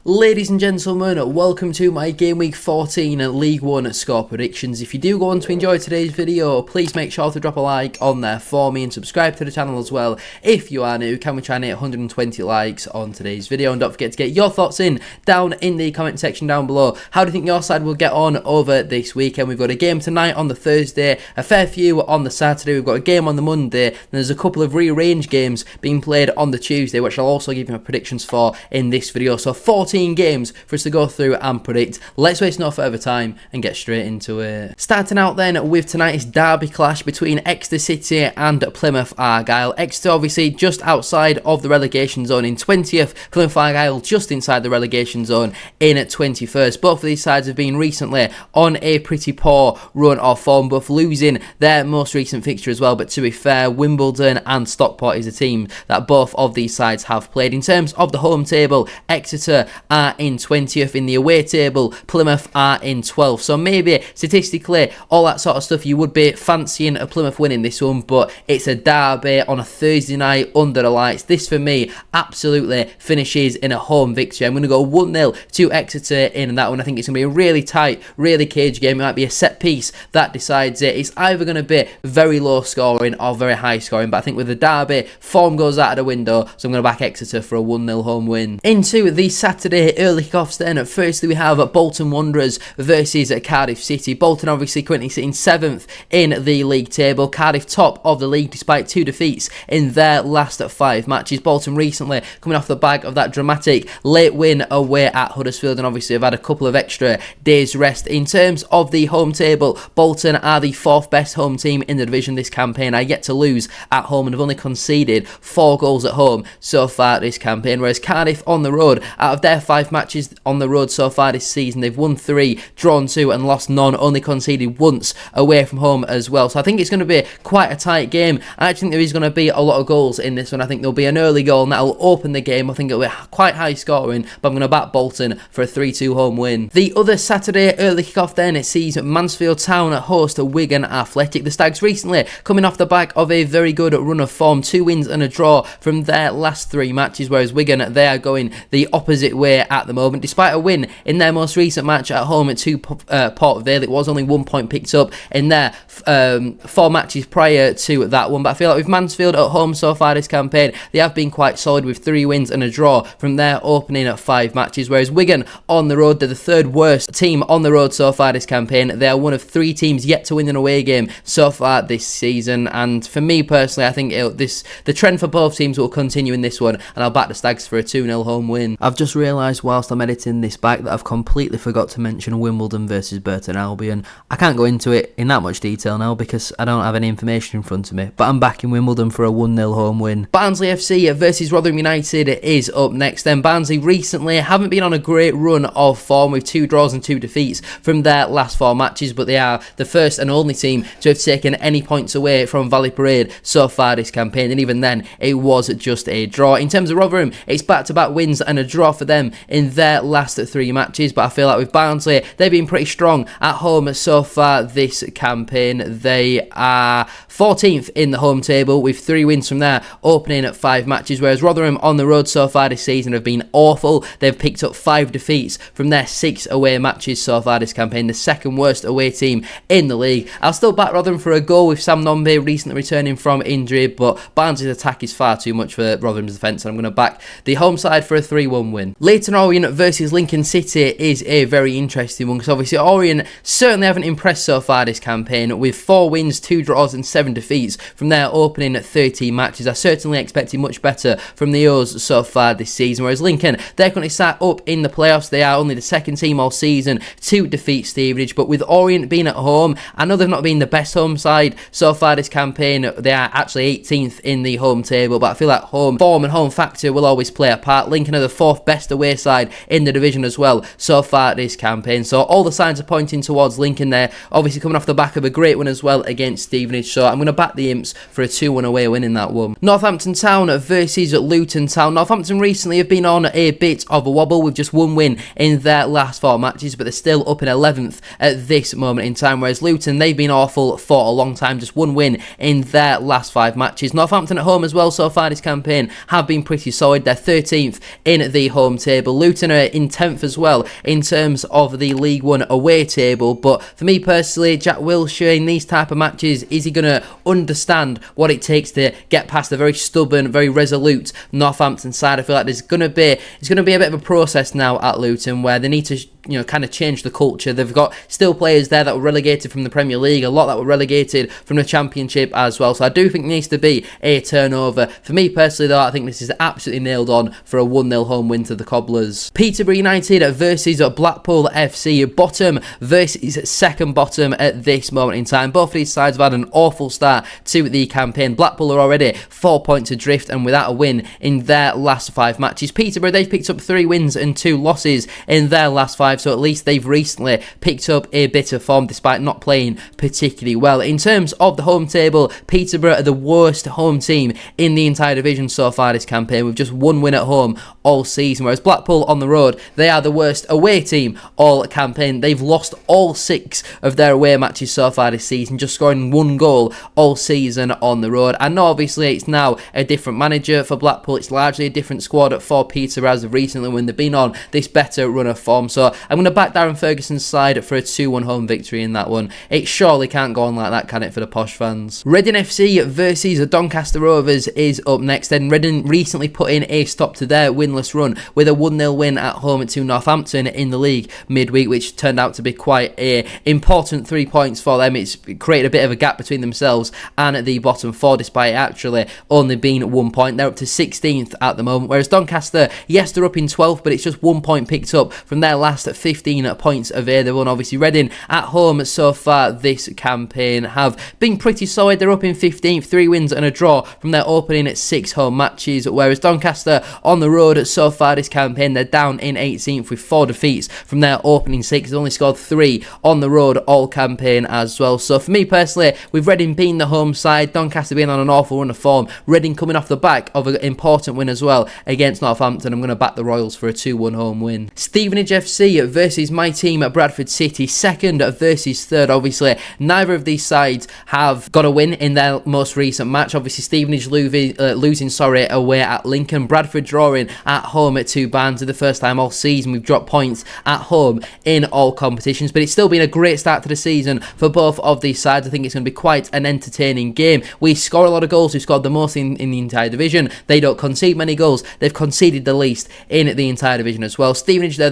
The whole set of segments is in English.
Ladies and gentlemen, welcome to my Game Week 14 League 1 score predictions. If you do go on to enjoy today's video, please make sure to drop a like on there for me and subscribe to the channel as well. If you are new, can we try and hit 120 likes on today's video? And don't forget to get your thoughts in down in the comment section down below. How do you think your side will get on over this weekend? We've got a game tonight on the Thursday, a fair few on the Saturday, we've got a game on the Monday, and there's a couple of rearranged games being played on the Tuesday, which I'll also give you my predictions for in this video. So 14 games for us to go through and predict. Let's waste no further time and get straight into it. Starting out then with tonight's derby clash between Exeter City and Plymouth Argyle. Exeter obviously just outside of the relegation zone in 20th, Plymouth Argyle just inside the relegation zone in 21st. Both of these sides have been recently on a pretty poor run of form, both losing their most recent fixture as well, but to be fair, Wimbledon and Stockport is a team that both of these sides have played. In terms of the home table, Exeter are in 20th. In the away table, Plymouth are in 12th. So maybe statistically, all that sort of stuff, you would be fancying a Plymouth winning this one, but it's a derby on a Thursday night under the lights. This for me absolutely finishes in a home victory. I'm going to go 1-0 to Exeter in that one. I think it's going to be a really tight, really cage game. It might be a set piece that decides it. It's either going to be very low scoring or very high scoring, but I think with the derby, form goes out of the window, so I'm going to back Exeter for a 1-0 home win. Into the Saturday early kickoffs then. Firstly, we have Bolton Wanderers versus Cardiff City. Bolton obviously currently sitting 7th in the league table. Cardiff top of the league despite 2 defeats in their last 5 matches. Bolton recently coming off the back of that dramatic late win away at Huddersfield, and obviously have had a couple of extra days rest. In terms of the home table, Bolton are the 4th best home team in the division this campaign. Are yet to lose at home and have only conceded 4 goals at home so far this campaign, whereas Cardiff on the road, out of their 5 matches on the road so far this season, they've won 3, drawn 2 and lost none, only conceded once away from home as well. So I think it's going to be quite a tight game. I actually think there is going to be a lot of goals in this one. I think there'll be an early goal and that'll open the game. I think it'll be quite high scoring, but I'm going to back Bolton for a 3-2 home win. The other Saturday early kickoff then, it sees Mansfield Town host Wigan Athletic. The Stags recently coming off the back of a very good run of form, 2 wins and a draw from their last 3 matches, whereas Wigan, they are going the opposite way at the moment. Despite a win in their most recent match at home to Port Vale, it was only 1 point picked up in their 4 matches prior to that one. But I feel like with Mansfield at home so far this campaign, they have been quite solid with 3 wins and a draw from their opening at 5 matches, whereas Wigan on the road, they're the 3rd worst team on the road so far this campaign. They are one of 3 teams yet to win an away game so far this season, and for me personally, I think the trend for both teams will continue in this one, and I'll back the Stags for a 2-0 home win. I've just realised whilst I'm editing this back that I've completely forgot to mention Wimbledon versus Burton Albion. I can't go into it in that much detail now because I don't have any information in front of me, but I'm back in Wimbledon for a 1-0 home win. Barnsley FC versus Rotherham United is up next then. Barnsley recently haven't been on a great run of form with 2 draws and 2 defeats from their last 4 matches, but they are the first and only team to have taken any points away from Vale Parade so far this campaign, and even then it was just a draw. In terms of Rotherham, it's back-to-back wins and a draw for them in their last 3 matches, but I feel like with Barnsley, they've been pretty strong at home so far this campaign. They are 14th in the home table with 3 wins from their opening at 5 matches, whereas Rotherham on the road so far this season have been awful. They've picked up 5 defeats from their 6 away matches so far this campaign, the 2nd worst away team in the league. I'll still back Rotherham for a goal with Sam Nombe recently returning from injury, but Barnsley's attack is far too much for Rotherham's defence, and I'm going to back the home side for a 3-1 win. Leyton Orient versus Lincoln City is a very interesting one, because obviously Orient certainly haven't impressed so far this campaign with 4 wins, 2 draws and 7 defeats from their opening 13 matches. I certainly expected much better from the O's so far this season, whereas Lincoln, they're currently sat up in the playoffs. They are only the 2nd team all season to defeat Stevenage, but with Orient being at home, I know they've not been the best home side so far this campaign. They are actually 18th in the home table, but I feel like home form and home factor will always play a part. Lincoln are the 4th best away side in the division as well so far this campaign, so all the signs are pointing towards Lincoln there, obviously coming off the back of a great win as well against Stevenage, so I'm going to back the Imps for a 2-1 away win in that one. Northampton Town versus Luton Town. Northampton recently have been on a bit of a wobble with just 1 win in their last 4 matches, but they're still up in 11th at this moment in time, whereas Luton, they've been awful for a long time, just 1 win in their last 5 matches. Northampton at home as well so far this campaign have been pretty solid. They're 13th in the home table. table. Luton are in 10th as well in terms of the League One away table. But for me personally, Jack Wilshere in these type of matches, is he going to understand what it takes to get past the very stubborn, very resolute Northampton side? I feel like it's going to be a bit of a process now at Luton where they need to kind of change the culture. They've got still players there that were relegated from the Premier League, a lot that were relegated from the Championship as well. So I do think there needs to be a turnover. For me personally though, I think this is absolutely nailed on for a 1-0 home win to the Cobblers. Peterborough United versus Blackpool FC, bottom versus second bottom at this moment in time. Both of these sides have had an awful start to the campaign. Blackpool are already 4 points adrift and without a win in their last 5 matches. Peterborough, they've picked up 3 wins and 2 losses in their last 5. So at least they've recently picked up a bit of form despite not playing particularly well. In terms of the home table, Peterborough are the worst home team in the entire division so far this campaign, with just 1 win at home all season, whereas Blackpool on the road, they are the worst away team all campaign. They've lost all 6 of their away matches so far this season, just scoring 1 goal all season on the road. I know obviously it's now a different manager for Blackpool, it's largely a different squad for Peterborough as of recently when they've been on this better run of form. So I'm going to back Darren Ferguson's side for a 2-1 home victory in that one. It surely can't go on like that, can it, for the posh fans? Reading FC versus Doncaster Rovers is up next. Then Reading recently put in a stop to their winless run with a 1-0 win at home to Northampton in the league midweek, which turned out to be quite a important 3 points for them. It's created a bit of a gap between themselves and the bottom 4, despite actually only being 1 point. They're up to 16th at the moment, whereas Doncaster, yes, they're up in 12th, but it's just 1 point picked up from their last 15 points available. And obviously Reading at home so far this campaign have been pretty solid. They're up in 15th, 3 wins and a draw from their opening 6 home matches, whereas Doncaster on the road so far this campaign, they're down in 18th with 4 defeats from their opening 6. They've only scored 3 on the road all campaign as well. So for me personally, with Reading being the home side, Doncaster being on an awful run of form, Reading coming off the back of an important win as well against Northampton, I'm going to back the Royals for a 2-1 home win. Stevenage FC versus my team at Bradford City, second versus third. Obviously neither of these sides have got a win in their most recent match. Obviously Stevenage losing away at Lincoln, Bradford drawing at home to Barnsley. The first time all season we've dropped points at home in all competitions, but it's still been a great start to the season for both of these sides. I think it's going to be quite an entertaining game. We score a lot of goals. We've scored the most in the entire division. They don't concede many goals. They've conceded the least in the entire division as well. Stevenage are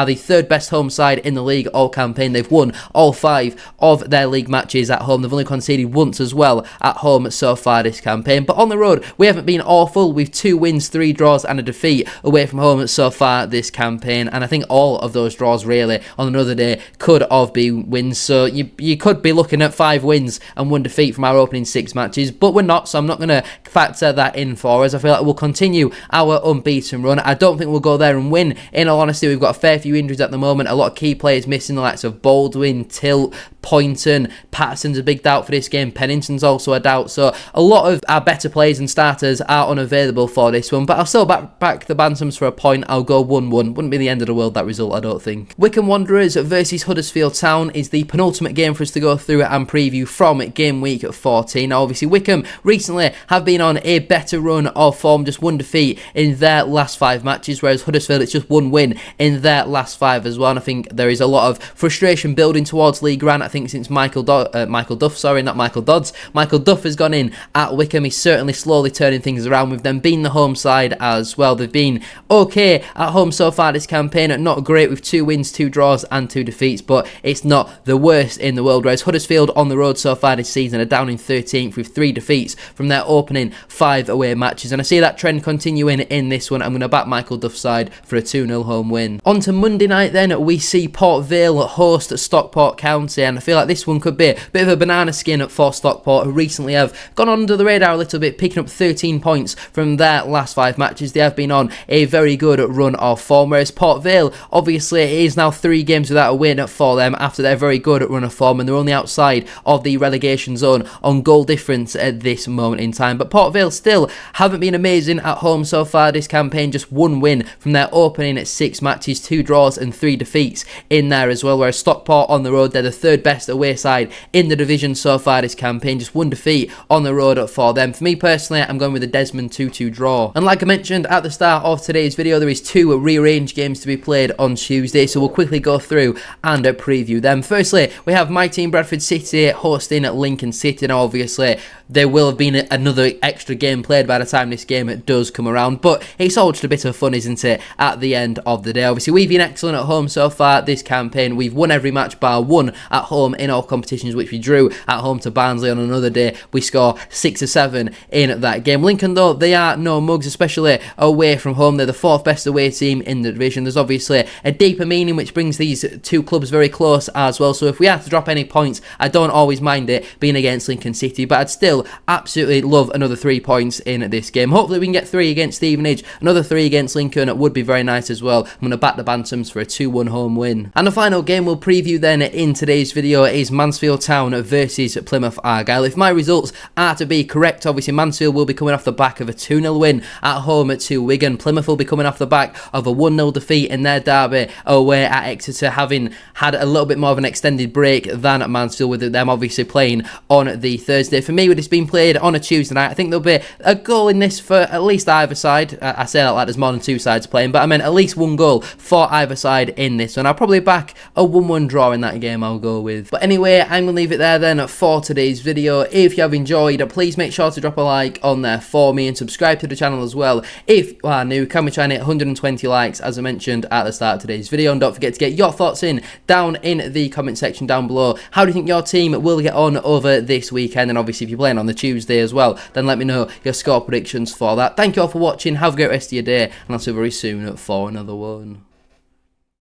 the third best home side in the league all campaign. They've won all 5 of their league matches at home. They've only conceded once as well at home so far this campaign. But on the road, we haven't been awful. We've 2 wins, 3 draws and a defeat away from home so far this campaign. And I think all of those draws really on another day could have been wins. So you could be looking at 5 wins and 1 defeat from our opening 6 matches. But we're not, so I'm not going to factor that in for us. I feel like we'll continue our unbeaten run. I don't think we'll go there and win. In all honesty, we've got a fair few injuries at the moment. A lot of key players missing, the likes of Baldwin, Tilt, Poynton, Patterson's a big doubt for this game. Pennington's also a doubt. So a lot of our better players and starters are unavailable for this one. But I'll still back the Bantams for a point. I'll go 1-1. Wouldn't be the end of the world, that result, I don't think. Wycombe Wanderers versus Huddersfield Town is the penultimate game for us to go through and preview from game week 14. Now, obviously, Wycombe recently have been on a better run of form, just 1 defeat in their last 5 matches, whereas Huddersfield, it's just 1 win in their last 5 as well. And I think there is a lot of frustration building towards Lee Grant. I think since Michael Duff has gone in at Wycombe, he's certainly slowly turning things around with them being the home side as well. They've been okay at home so far this campaign, not great with 2 wins, 2 draws and 2 defeats, but it's not the worst in the world, whereas Huddersfield on the road so far this season are down in 13th with 3 defeats from their opening 5 away matches, and I see that trend continuing in this one. I'm going to back Michael Duff's side for a 2-0 home win. On to Monday night then, we see Port Vale host Stockport County, and I feel like this one could be a bit of a banana skin for Stockport, who recently have gone under the radar a little bit, picking up 13 points from their last 5 matches. They have been on a very good run of form, whereas Port Vale, obviously, it is now 3 games without a win for them after their very good run of form, and they're only outside of the relegation zone on goal difference at this moment in time. But Port Vale still haven't been amazing at home so far this campaign, just 1 win from their opening 6 matches, 2 draws and 3 defeats in there as well, whereas Stockport on the road, they're the 3rd best away side in the division so far this campaign, just 1 defeat on the road for them. For me personally, I'm going with a Desmond 2-2 draw. And like I mentioned at the start of today's video, there is 2 rearranged games to be played on Tuesday, so we'll quickly go through and preview them. Firstly, we have my team Bradford City hosting Lincoln City. Now obviously there will have been another extra game played by the time this game does come around, but it's all just a bit of fun, isn't it, at the end of the day. Obviously we've been excellent at home so far this campaign. We've won every match bar 1 at home in all competitions, which we drew at home to Barnsley. On another day we score 6 or 7 in that game. Lincoln though, they are no mugs, especially away from home. They're the 4th best away team in the division. There's obviously a deeper meaning which brings these 2 clubs very close as well, so if we have to drop any points, I don't always mind it being against Lincoln City, but I'd still absolutely love another 3 points in this game. Hopefully we can get 3 against Stevenage, another 3 against Lincoln. It would be very nice as well. I'm going to back the Bantams for a 2-1 home win. And the final game we'll preview then in today's video is Mansfield Town versus Plymouth Argyle. If my results are to be correct, obviously Mansfield will be coming off the back of a 2-0 win at home to Wigan. Plymouth will be coming off the back of a 1-0 defeat in their derby away at Exeter, having had a little bit more of an extended break than Mansfield, with them obviously playing on the Thursday. For me, with this being played on a Tuesday night, I think there'll be a goal in this for at least either side. I say that like there's more than 2 sides playing, but I meant at least 1 goal for either side in this one. I'll probably back a 1-1 draw in that game, I'll go with. But anyway, I'm going to leave it there then for today's video. If you have enjoyed, please make sure to drop a like on there for me and subscribe to the channel as well. If you are new, can we try and hit 120 likes as I mentioned at the start of today's video, and don't forget to get your thoughts in down in the comment section down below. How do you think your team will get on over this weekend? And obviously if you're playing on the Tuesday as well, then let me know your score predictions for that. Thank you all for watching, have a great rest of your day, and I'll see you very soon for another one.